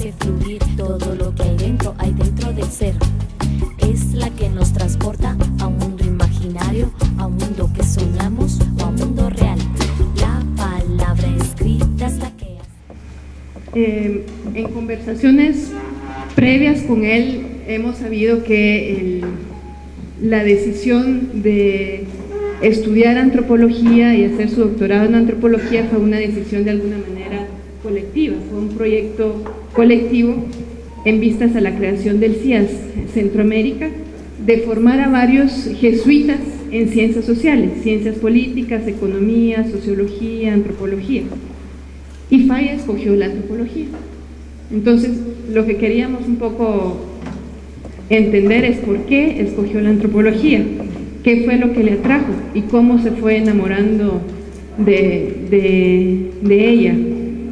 hace fluir todo lo que hay dentro del ser. Es la que nos transporta a un mundo imaginario, a un mundo que soñamos o a un mundo real. La palabra escrita es la que hace. En conversaciones previas con él hemos sabido que la decisión de estudiar antropología y hacer su doctorado en antropología fue una decisión de alguna manera colectiva, fue un proyecto colectivo en vistas a la creación del CIAS Centroamérica, de formar a varios jesuitas en ciencias sociales, ciencias políticas, economía, sociología, antropología. Y Falla escogió la antropología. Entonces, lo que queríamos un poco entender es por qué escogió la antropología, qué fue lo que le atrajo y cómo se fue enamorando de ella.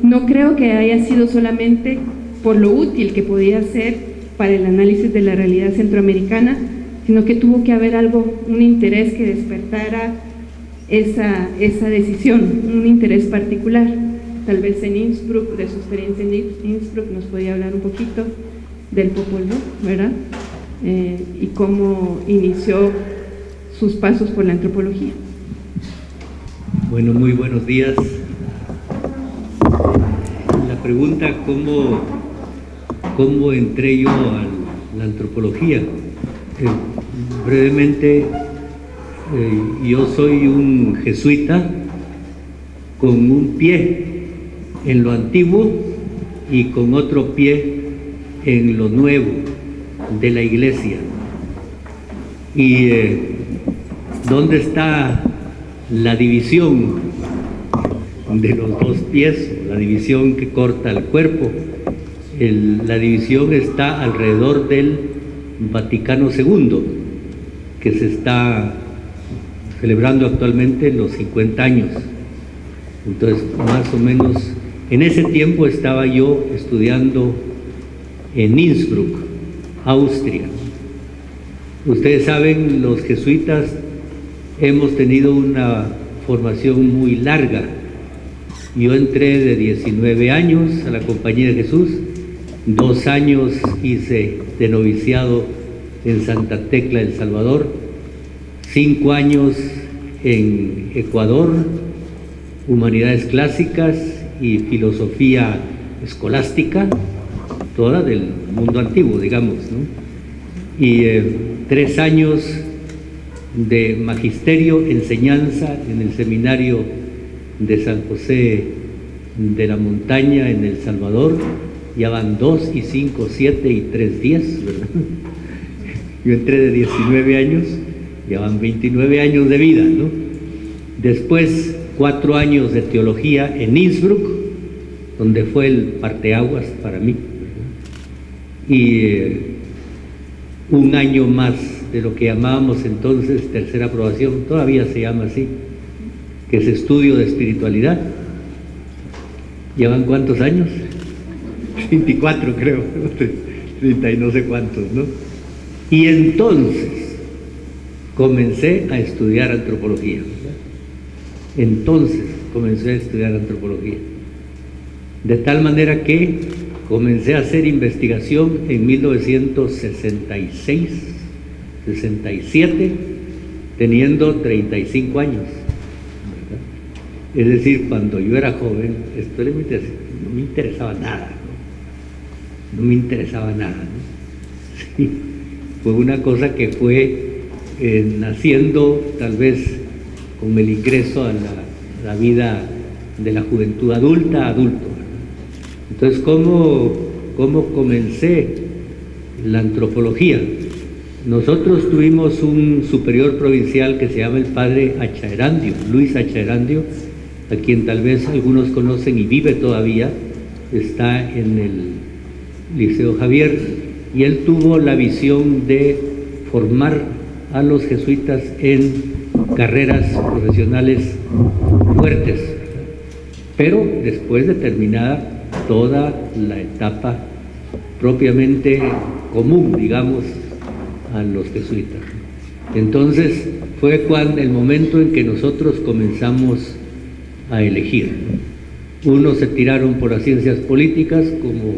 No creo que haya sido solamente por lo útil que podía ser para el análisis de la realidad centroamericana, sino que tuvo que haber un interés que despertara esa decisión, un interés particular. Tal vez en Innsbruck, de su experiencia en Innsbruck, nos podía hablar un poquito del Popol Vuh, ¿verdad? Y cómo inició sus pasos por la antropología. Bueno, muy buenos días. La pregunta, ¿cómo entré yo a la antropología? Brevemente, yo soy un jesuita con un pie en lo antiguo y con otro pie en lo nuevo de la iglesia. ¿Y dónde está la división de los dos pies, la división que corta el cuerpo? La división está alrededor del Vaticano II, que se está celebrando actualmente los 50 años. Entonces, más o menos, en ese tiempo estaba yo estudiando en Innsbruck, Austria. Ustedes saben, los jesuitas hemos tenido una formación muy larga. Yo entré de 19 años a la Compañía de Jesús, 2 años hice de noviciado en Santa Tecla, El Salvador, 5 años en Ecuador, Humanidades Clásicas y Filosofía Escolástica, toda del mundo antiguo, digamos, ¿no? Y 3 años de magisterio, enseñanza en el seminario de San José de la Montaña en El Salvador. Ya van 2 y 5, 7 y 3 10, ¿verdad? Yo entré de 19 años, ya van 29 años de vida, ¿no? Después 4 años de teología en Innsbruck, donde fue el parteaguas para mí, ¿verdad? Y 1 año más de lo que llamábamos entonces tercera aprobación, todavía se llama así, que es estudio de espiritualidad. ¿Llevan cuántos años? 24 creo, 30 y no sé cuántos, ¿no? Y entonces comencé a estudiar antropología, ¿verdad? Entonces comencé a estudiar antropología, de tal manera que comencé a hacer investigación en 1966, 67, teniendo 35 años, ¿verdad? Es decir, cuando yo era joven, esto no me interesaba nada, no me interesaba nada, ¿no? Sí, fue una cosa que fue naciendo tal vez con el ingreso a la vida de la juventud adulto, ¿verdad? Entonces, ¿cómo comencé la antropología? Nosotros tuvimos un superior provincial que se llama el padre Achaerandio, Luis Achaerandio, a quien tal vez algunos conocen y vive todavía, está en el Liceo Javier, y él tuvo la visión de formar a los jesuitas en carreras profesionales fuertes, pero después de terminada toda la etapa propiamente común, digamos, a los jesuitas. Entonces fue el momento en que nosotros comenzamos a elegir. Unos se tiraron por las ciencias políticas, como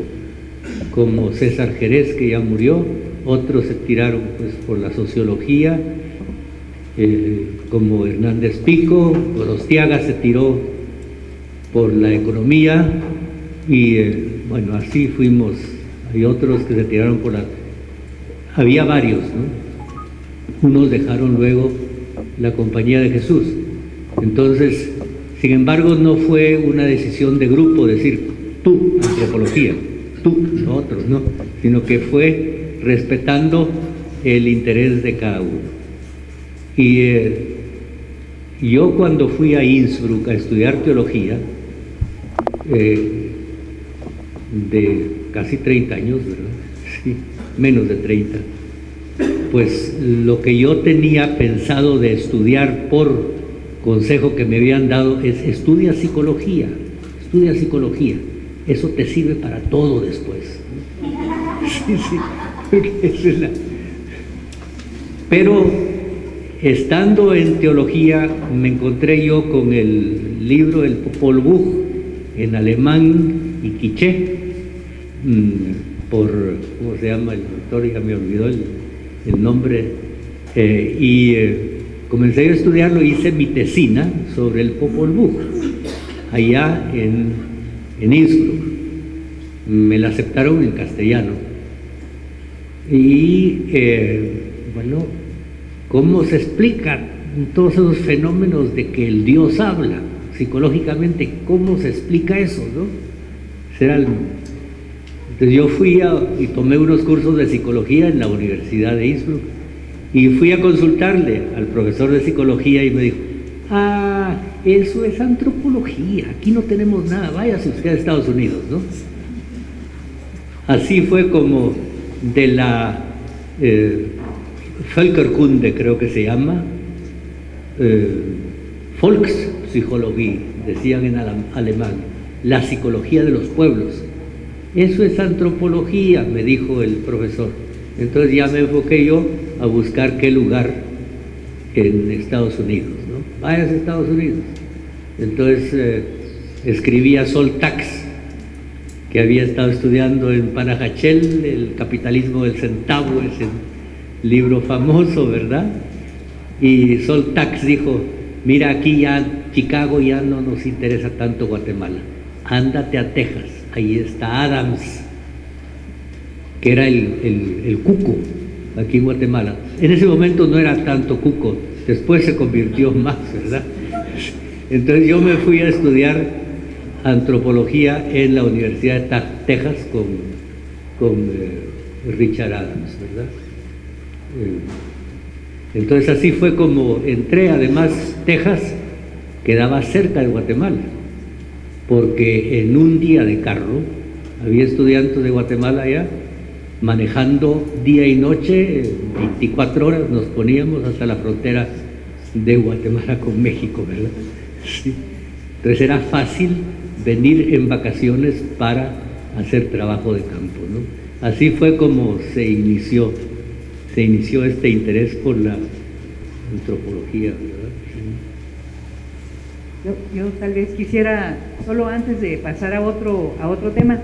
como César Jerez, que ya murió, otros se tiraron pues por la sociología, como Hernández Pico, Gorostiaga se tiró por la economía y bueno, así fuimos. Hay otros que se tiraron por la... Había varios, ¿no? Unos dejaron luego la Compañía de Jesús. Entonces, sin embargo, no fue una decisión de grupo, decir, tú, antropología, tú, nosotros, no, sino que fue respetando el interés de cada uno. Y yo cuando fui a Innsbruck a estudiar teología, de casi 30 años, ¿verdad? Sí, menos de 30, pues lo que yo tenía pensado de estudiar por consejo que me habían dado es estudia psicología, eso te sirve para todo después. Sí, porque esa es la... Pero estando en teología me encontré yo con el libro El Popol Vuh en alemán y quiché, por, ¿cómo se llama el autor? Ya me olvidó el nombre, comencé a estudiarlo, hice mi tesina sobre el Popol Vuh, allá en Innsbruck. Me la aceptaron en castellano. Y bueno, ¿cómo se explica todos esos fenómenos de que el Dios habla psicológicamente? ¿Cómo se explica eso, no? Entonces yo fui y tomé unos cursos de psicología en la Universidad de Innsbruck y fui a consultarle al profesor de psicología y me dijo, eso es antropología, aquí no tenemos nada, váyase usted a Estados Unidos, ¿no? Así fue como de la Völkerkunde, creo que se llama, Volkspsychologie, decían en alemán, la psicología de los pueblos. Eso es antropología, me dijo el profesor. Entonces ya me enfoqué yo a buscar qué lugar en Estados Unidos, ¿no? Vayas a Estados Unidos. Entonces escribí a Sol Tax, que había estado estudiando en Panajachel, El capitalismo del centavo, ese libro famoso, ¿verdad? Y Sol Tax dijo, mira, aquí ya Chicago ya no nos interesa tanto Guatemala, ándate a Texas, ahí está Adams, que era el cuco aquí en Guatemala. En ese momento no era tanto cuco, después se convirtió más, ¿verdad? Entonces yo me fui a estudiar antropología en la Universidad de Texas con Richard Adams, ¿verdad? Entonces así fue como entré. Además, Texas quedaba cerca de Guatemala, porque en un día de carro había estudiantes de Guatemala allá manejando día y noche, 24 horas nos poníamos hasta la frontera de Guatemala con México, ¿verdad? Sí. Entonces era fácil venir en vacaciones para hacer trabajo de campo, ¿no? Así fue como se inició este interés por la antropología, ¿verdad? Yo tal vez quisiera, solo antes de pasar a otro tema,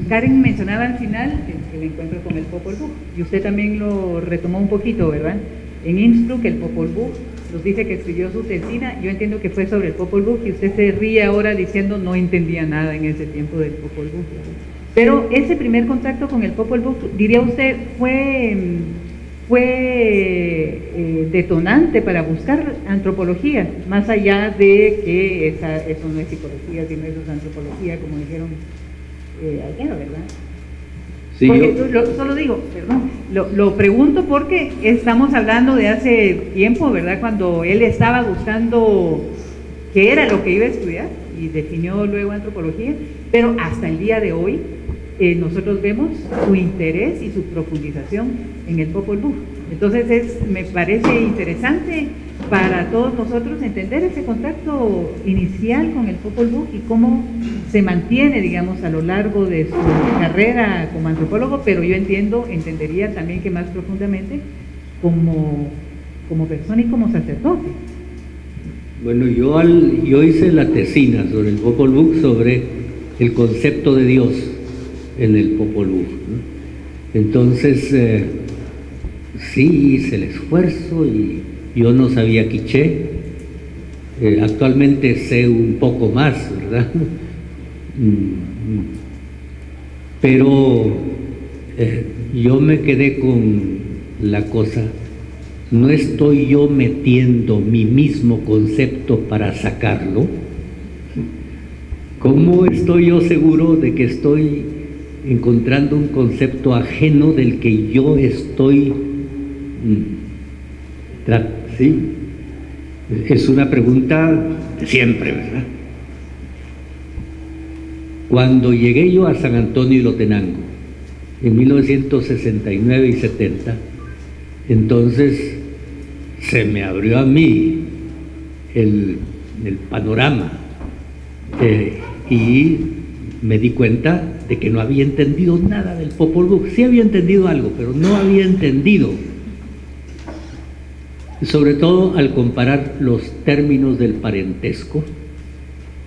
Karen mencionaba al final el encuentro con el Popol Vuh, y usted también lo retomó un poquito, ¿verdad? En Innsbruck, el Popol Vuh nos dice que escribió su tesina, yo entiendo que fue sobre el Popol Vuh, y usted se ríe ahora diciendo no entendía nada en ese tiempo del Popol Vuh. Pero ese primer contacto con el Popol Vuh, diría usted, fue detonante para buscar antropología, más allá de que eso no es psicología, sino eso es antropología, como dijeron ayer, ¿verdad? Sí, porque solo digo, perdón, lo pregunto porque estamos hablando de hace tiempo, ¿verdad? Cuando él estaba buscando qué era lo que iba a estudiar y definió luego antropología, pero hasta el día de hoy nosotros vemos su interés y su profundización en el Popol Vuh. Entonces me parece interesante para todos nosotros entender ese contacto inicial con el Popol Vuh y cómo se mantiene, digamos, a lo largo de su carrera como antropólogo, pero yo entendería también que más profundamente como persona y como sacerdote. Bueno, yo hice la tesina sobre el Popol Vuh, sobre el concepto de Dios. en el Popol Vuh, ¿no? Entonces, sí hice el esfuerzo y yo no sabía quiché. Actualmente sé un poco más, ¿verdad? Pero yo me quedé con la cosa, no estoy yo metiendo mi mismo concepto para sacarlo. ¿Cómo estoy yo seguro de que estoy encontrando un concepto ajeno del que yo estoy? Sí, es una pregunta de siempre, ¿verdad? Cuando llegué yo a San Antonio y Lotenango, en 1969 y 70, entonces se me abrió a mí el panorama y me di cuenta de que no había entendido nada del Popol Vuh. Sí había entendido algo, pero no había entendido, sobre todo al comparar los términos del parentesco,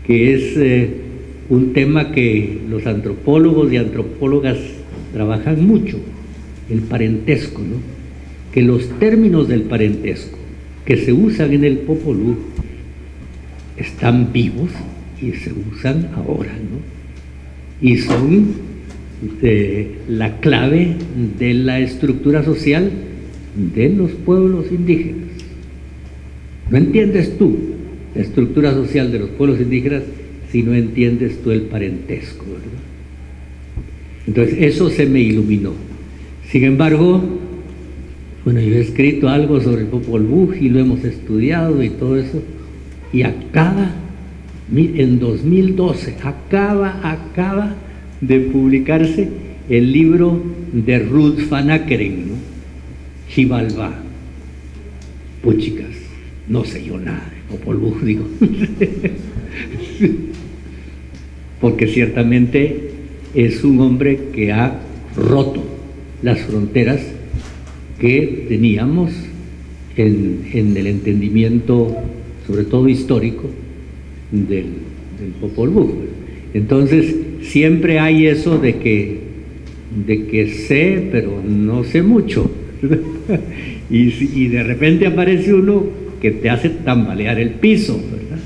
que es un tema que los antropólogos y antropólogas trabajan mucho, el parentesco, ¿no? Que los términos del parentesco que se usan en el Popol Vuh están vivos y se usan ahora, ¿no? Y son la clave de la estructura social de los pueblos indígenas. No entiendes tú la estructura social de los pueblos indígenas si no entiendes tú el parentesco, ¿verdad? Entonces eso se me iluminó. Sin embargo, bueno, yo he escrito algo sobre el Popol Vuh y lo hemos estudiado y todo eso, y acaba, en 2012, acaba de publicarse el libro de Ruth Van Akkeren, ¿no? Xibalbá. Puchicas, no sé yo nada de Popol Vuh, digo. Porque ciertamente es un hombre que ha roto las fronteras que teníamos en el entendimiento, sobre todo histórico, del Popol Vuh. Entonces siempre hay eso de que sé, pero no sé mucho. y de repente aparece uno que te hace tambalear el piso, ¿verdad?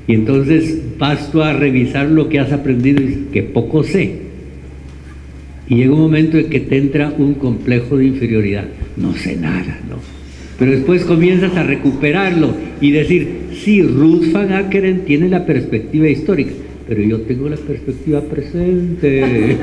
Y entonces vas tú a revisar lo que has aprendido y dices que poco sé. Y llega un momento en que te entra un complejo de inferioridad. No sé nada, ¿no? Pero después comienzas a recuperarlo y decir, sí, Ruth Van Akkeren tiene la perspectiva histórica, pero yo tengo la perspectiva presente.